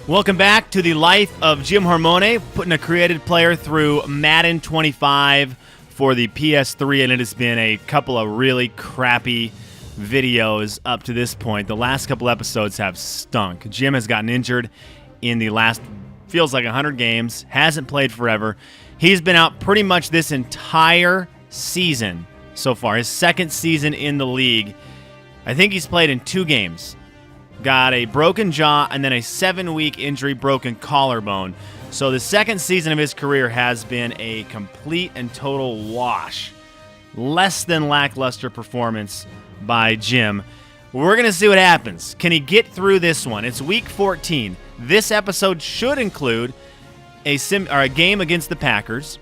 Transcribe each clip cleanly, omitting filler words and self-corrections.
Welcome back to the life of Jim Hormone, putting a created player through Madden 25 for the PS3, and it has been a couple of really crappy videos up to this point. The last couple episodes have stunk. Jim has gotten injured in the last, feels like 100 games, hasn't played forever. He's been out pretty much this entire season so far, his second season in the league. I think he's played in 2 games. Got a broken jaw and then a 7-week injury, broken collarbone. So the second season of his career has been a complete and total wash. Less than lackluster performance by Jim. We're going to see what happens. Can he get through this one? It's week 14. This episode should include a game against the Packers,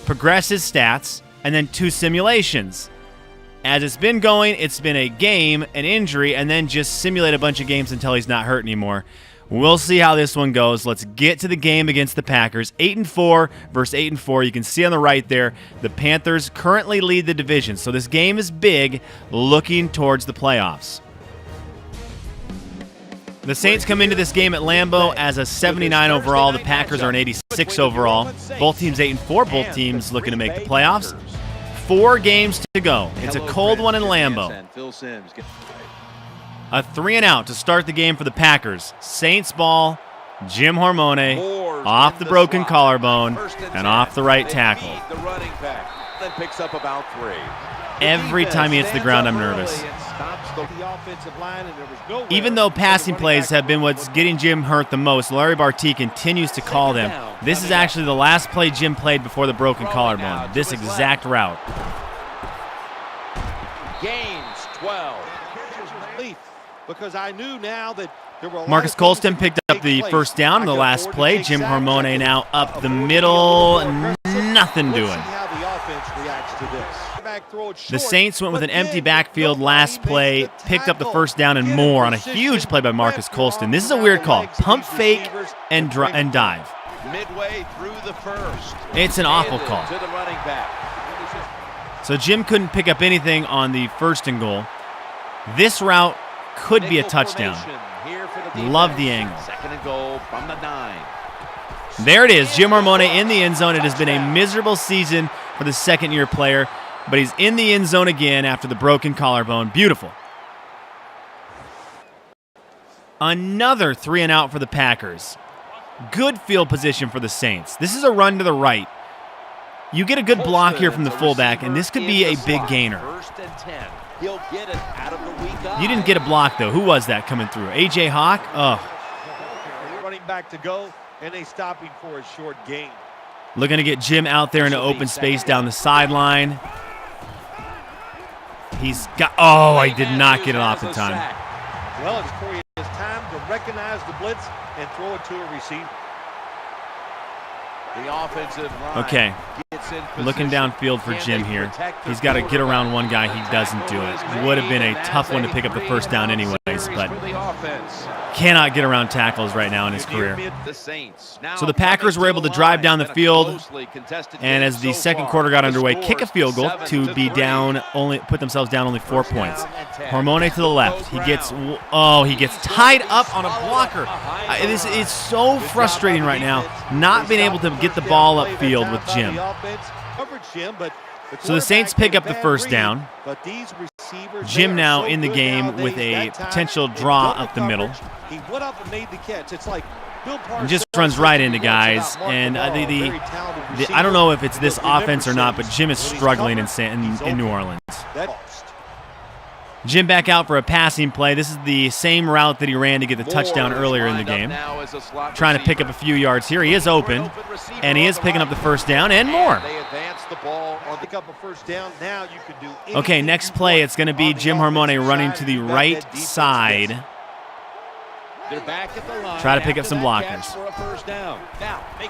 progress his stats, and then 2 simulations. As it's been going, it's been a game, an injury, and then just simulate a bunch of games until he's not hurt anymore. We'll see how this one goes. Let's get to the game against the Packers. 8-4 versus 8-4. You can see on the right there, the Panthers currently lead the division. So this game is big, looking towards the playoffs. The Saints come into this game at Lambeau as a 79 overall. The Packers are an 86 overall. Both teams 8-4. Both teams looking to make the playoffs. 4 games to go. It's a cold one in Lambeau. A 3-and-out to start the game for the Packers. Saints ball, Jim Hormone, off the broken collarbone, and off the right tackle. Every time he hits the ground, I'm nervous. Even though passing plays have been what's getting Jim hurt the most, Larry Barty continues to call them. This is actually the last play Jim played before the broken collarbone, this exact route. Gains 12. Because I knew now that Marcus Colston picked up the first down in the last play. Jim Hormone now up the middle, nothing doing. The Saints went with an empty backfield last play, picked up the first down and more on a huge play by Marcus Colston. This is a weird call. Pump fake and dive. Midway through the first. It's an awful call. So Jim couldn't pick up anything on the 1st and goal. This route could be a touchdown. Love the angle. 2nd and goal from the 9. There it is, Jim Hormone in the end zone. It has been a miserable season for the second-year player, but he's in the end zone again after the broken collarbone. Beautiful. Another 3-and-out for the Packers. Good field position for the Saints. This is a run to the right. You get a good block here from the fullback, and this could be a big gainer. 1st and 10. He'll get it out of the weak. You didn't get a block, though. Who was that coming through? A.J. Hawk? Oh. Running back to go, and they stopping for a short gain. Looking to get Jim out there in an open space down the sideline. He's got, oh, I did not get it off in time. Well, it's Corey. It's time to recognize the blitz and throw it to a receiver. The offensive line. Okay, looking downfield for Jim here. He's got to get around one guy. He doesn't do it. It would have been a tough one to pick up the first down anyways, but cannot get around tackles right now in his career. So the Packers were able to drive down the field, and as the second quarter got underway, kick a field goal to be down, put themselves down only 4 points. Hormone to the left. He gets tied up on a blocker. It's so frustrating right now, not being able to get the ball upfield with Jim. So the Saints pick up the first down. Jim now in the game with a potential draw up the middle. He went up and made the catch. It's like and just runs right into guys. And I don't know if it's this offense or not, but Jim is struggling in New Orleans. Jim back out for a passing play. This is the same route that he ran to get the touchdown earlier in the game. Trying to pick up a few yards here. He is open, and he is picking up the first down and more. Okay, next play, it's going to be Jim Hormone running to the right side. Try to pick up some blockers.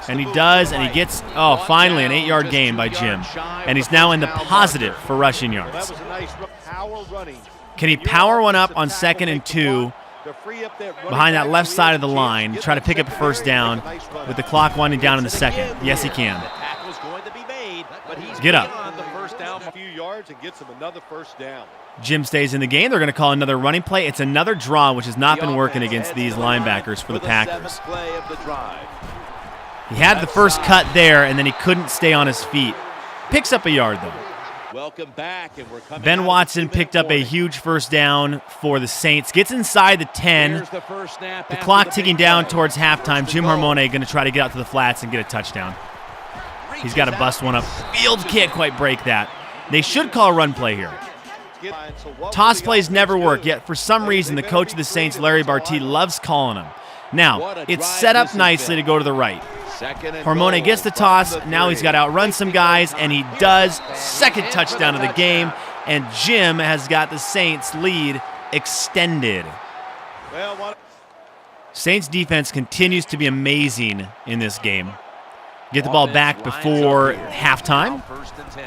And he does, and he gets, finally an 8-yard gain by Jim. And he's now in the positive for rushing yards. Can he power one up on 2nd and 2 behind that left side of the line, try to pick up a first down with the clock winding down in the second? Yes, he can. Get up. a few yards and gets him another first down. Jim stays in the game. They're going to call another running play. It's another draw, which has not been working against these linebackers for the Packers. He had the first cut there, and then he couldn't stay on his feet. Picks up a yard, though. Welcome back, and we're coming. Ben Watson picked up a huge first down for the Saints. Gets inside the 10. The clock ticking down towards halftime. Jim Hormone going to try to get out to the flats and get a touchdown. He's got to bust one up. Fields can't quite break that. They should call a run play here. Toss plays never work, yet for some reason the coach of the Saints, Larry Barty, loves calling them. Now, it's set up nicely to go to the right. Hormone gets the toss. Now he's got to outrun some guys, and he does. Second touchdown of the game, and Jim has got the Saints lead extended. Saints defense continues to be amazing in this game. Get the ball back before halftime.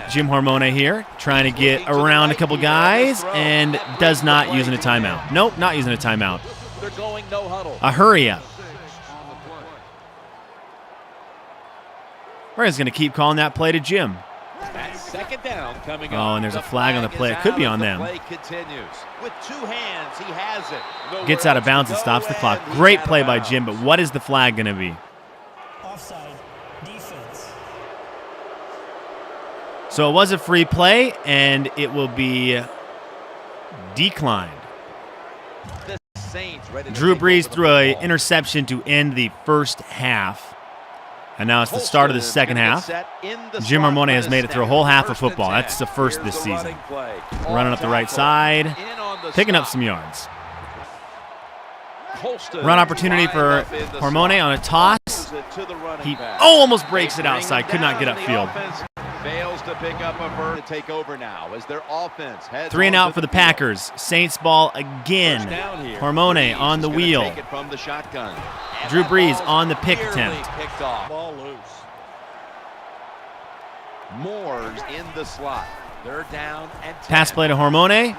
Jim Hormone here, trying to get around a couple guys, and does not using a timeout. Nope, not using a timeout. A hurry up. We're going to keep calling that play to Jim. Oh, and there's a flag on the play. It could be on them. Gets out of bounds and stops the clock. Great play by Jim, but what is the flag going to be? Offside. Defense. So it was a free play, and it will be declined. Drew Brees threw an interception to end the first half. And now it's the start of the second half. Jim Hormone has made it through a whole half of football. That's the first this season. Running up the right side, picking up some yards. Run opportunity for Hormone on a toss. He almost breaks it outside. Could not get upfield. Fails to pick up a bird to take over now as their offense heads 3 and out for the Packers. Saints ball again. Hormone on the wheel. Drew Brees on the pick attempt. Ball loose. Moore's in the slot. They're down and 10. Pass play to Hormone.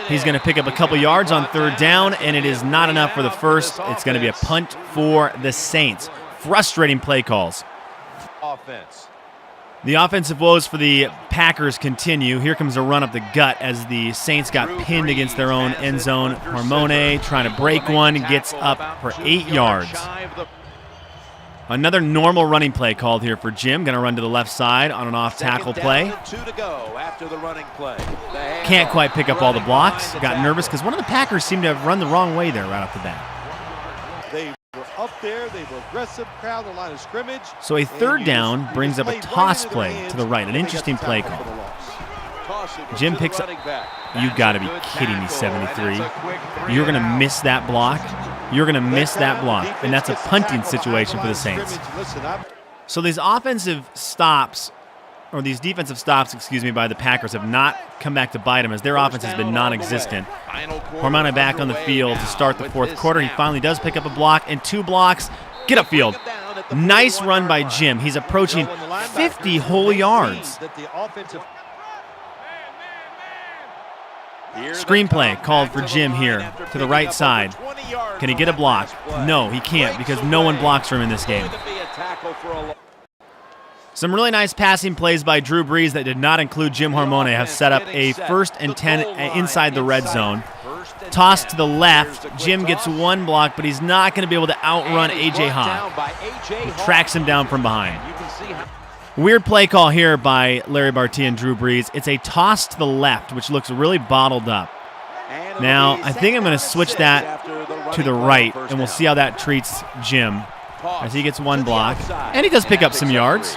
He's going to pick up a couple yards on third down, and it is not enough for the first. It's going to be a punt for the Saints. Frustrating play calls. Offense. The offensive woes for the Packers continue. Here comes a run up the gut as the Saints got pinned against their own end zone. Hormone trying to break one, gets up for 8 yards. Another normal running play called here for Jim. Going to run to the left side on an off-tackle play. Can't quite pick up all the blocks. Got nervous because one of the Packers seemed to have run the wrong way there right off the bat. They were up there. They were aggressive, crowd the line of scrimmage. So a third down brings up a toss play to the right. An interesting play call. Jim picks up. You got to be kidding me, 73. You're going to miss that block. You're going to miss that block. And that's a punting situation for the Saints. So these offensive stops, or these defensive stops, by the Packers have not come back to bite them as their offense has been non-existent. Hormone back on the field to start the fourth quarter. He finally does pick up a block and 2 blocks. Get upfield. Nice run by Jim. He's approaching 50 whole yards. Screenplay called for Jim here to the right side. Can he get a block? No, he can't because no one blocks for him in this game. Some really nice passing plays by Drew Brees that did not include Jim Hormone have set up a 1st and 10 inside the red zone. Toss to the left. Jim gets 1 block, but he's not going to be able to outrun A.J. Hawk. He tracks him down from behind. Weird play call here by Larry Barty and Drew Brees. It's a toss to the left, which looks really bottled up. Now, I think I'm going to switch that to the right, and we'll see how that treats Jim as he gets 1 block. And he does pick up some yards.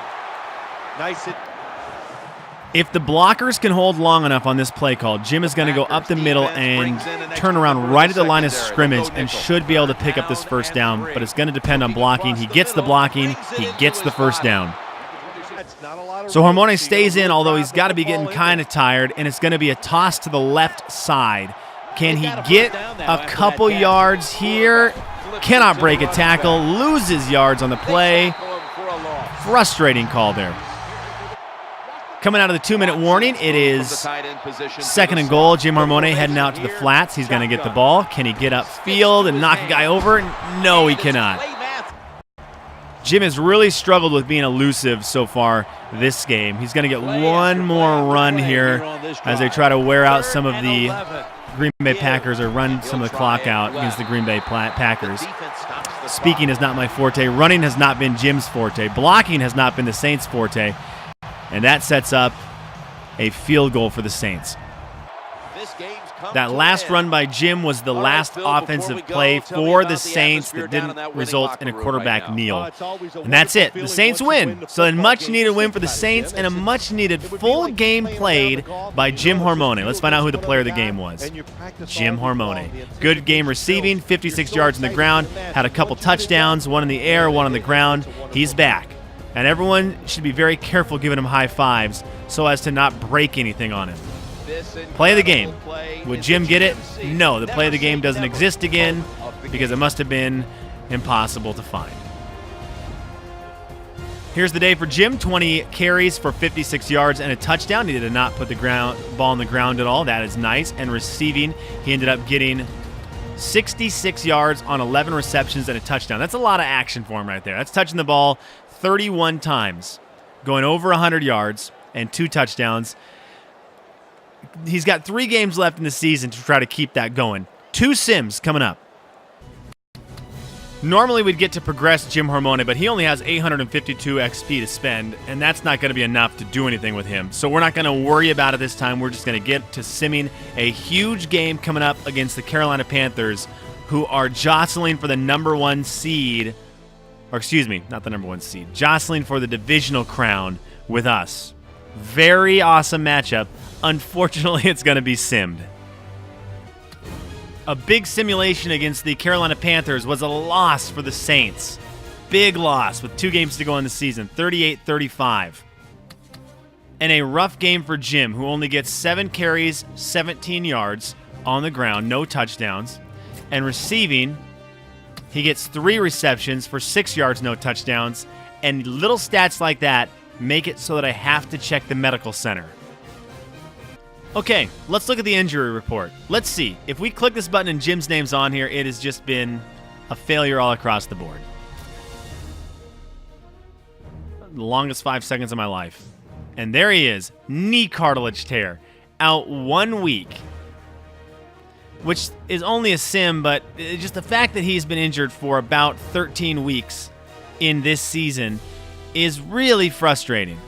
If the blockers can hold long enough on this play call, Jim is going to go up the middle and turn around right at the line of scrimmage and should be able to pick up this first down, but it's going to depend on blocking. He gets the blocking. He gets the first down. So Hormone stays in, although he's got to be getting kind of tired, and it's going to be a toss to the left side. Can he get a couple yards here? Cannot break a tackle, loses yards on the play. Frustrating call there. Coming out of the 2-minute warning, it is 2nd and goal. Jim Hormone heading out to the flats. He's going to get the ball. Can he get upfield and knock a guy over? No, he cannot. Jim has really struggled with being elusive so far this game. He's going to get one more run here as they try to wear out some of the Green Bay Packers or run some of the clock out against the Green Bay Packers. Speaking is not my forte. Running has not been Jim's forte. Blocking has not been the Saints' forte. And that sets up a field goal for the Saints. That last run by Jim was the last offensive play for the Saints that didn't result in a quarterback kneel. And that's it. The Saints win. So a much-needed win for the Saints and a much-needed full game played by Jim Hormone. Let's find out who the player of the game was. Jim Hormone. Good game receiving, 56 yards on the ground, had a couple touchdowns, one in the air, one on the ground. He's back. And everyone should be very careful giving him high fives so as to not break anything on him. Play of the game. Would Jim get it? No, the play of the game doesn't exist again because it must have been impossible to find. Here's the day for Jim. 20 carries for 56 yards and a touchdown. He did not put the ball on the ground at all. That is nice. And receiving, he ended up getting 66 yards on 11 receptions and a touchdown. That's a lot of action for him right there. That's touching the ball 31 times, going over 100 yards and 2 touchdowns. He's got 3 games left in the season to try to keep that going. 2 sims coming up. Normally we'd get to progress Jim Hormone, but he only has 852 XP to spend, and that's not going to be enough to do anything with him. So we're not going to worry about it this time. We're just going to get to simming a huge game coming up against the Carolina Panthers, who are jostling for the number 1 seed, or excuse me, not the number 1 seed, jostling for the divisional crown with us. Very awesome matchup. Unfortunately, it's going to be simmed. A big simulation against the Carolina Panthers was a loss for the Saints. Big loss with 2 games to go in the season, 38-35. And a rough game for Jim, who only gets 7 carries, 17 yards on the ground, no touchdowns. And receiving, he gets 3 receptions for 6 yards, no touchdowns. And little stats like that make it so that I have to check the medical center. Okay, let's look at the injury report. Let's see. If we click this button and Jim's name's on here, it has just been a failure all across the board. The longest 5 seconds of my life. And there he is. Knee cartilage tear. Out 1 week. Which is only a sim, but just the fact that he's been injured for about 13 weeks in this season is really frustrating.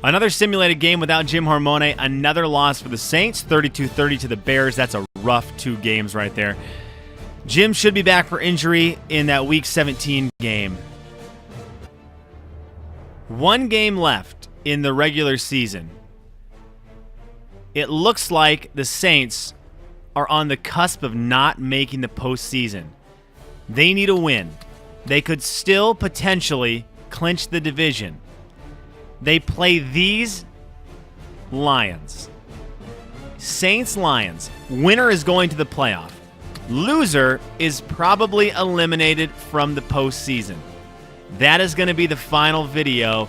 Another simulated game without Jim Hormone. Another loss for the Saints, 32-30 to the Bears. That's a rough 2 games right there. Jim should be back for injury in that Week 17 game. 1 game left in the regular season. It looks like the Saints are on the cusp of not making the postseason. They need a win. They could still potentially clinch the division. They play these Lions. Saints-Lions. Winner is going to the playoff. Loser is probably eliminated from the postseason. That is going to be the final video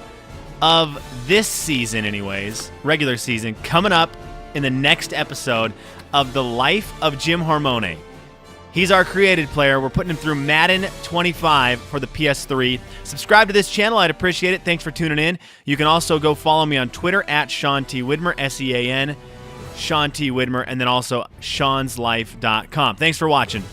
of this season anyways, regular season, coming up in the next episode of The Life of Jim Hormone. He's our created player. We're putting him through Madden 25 for the PS3. Subscribe to this channel. I'd appreciate it. Thanks for tuning in. You can also go follow me on Twitter at Sean T. Widmer, S-E-A-N, Sean T. Widmer, and then also Sean'sLife.com. Thanks for watching.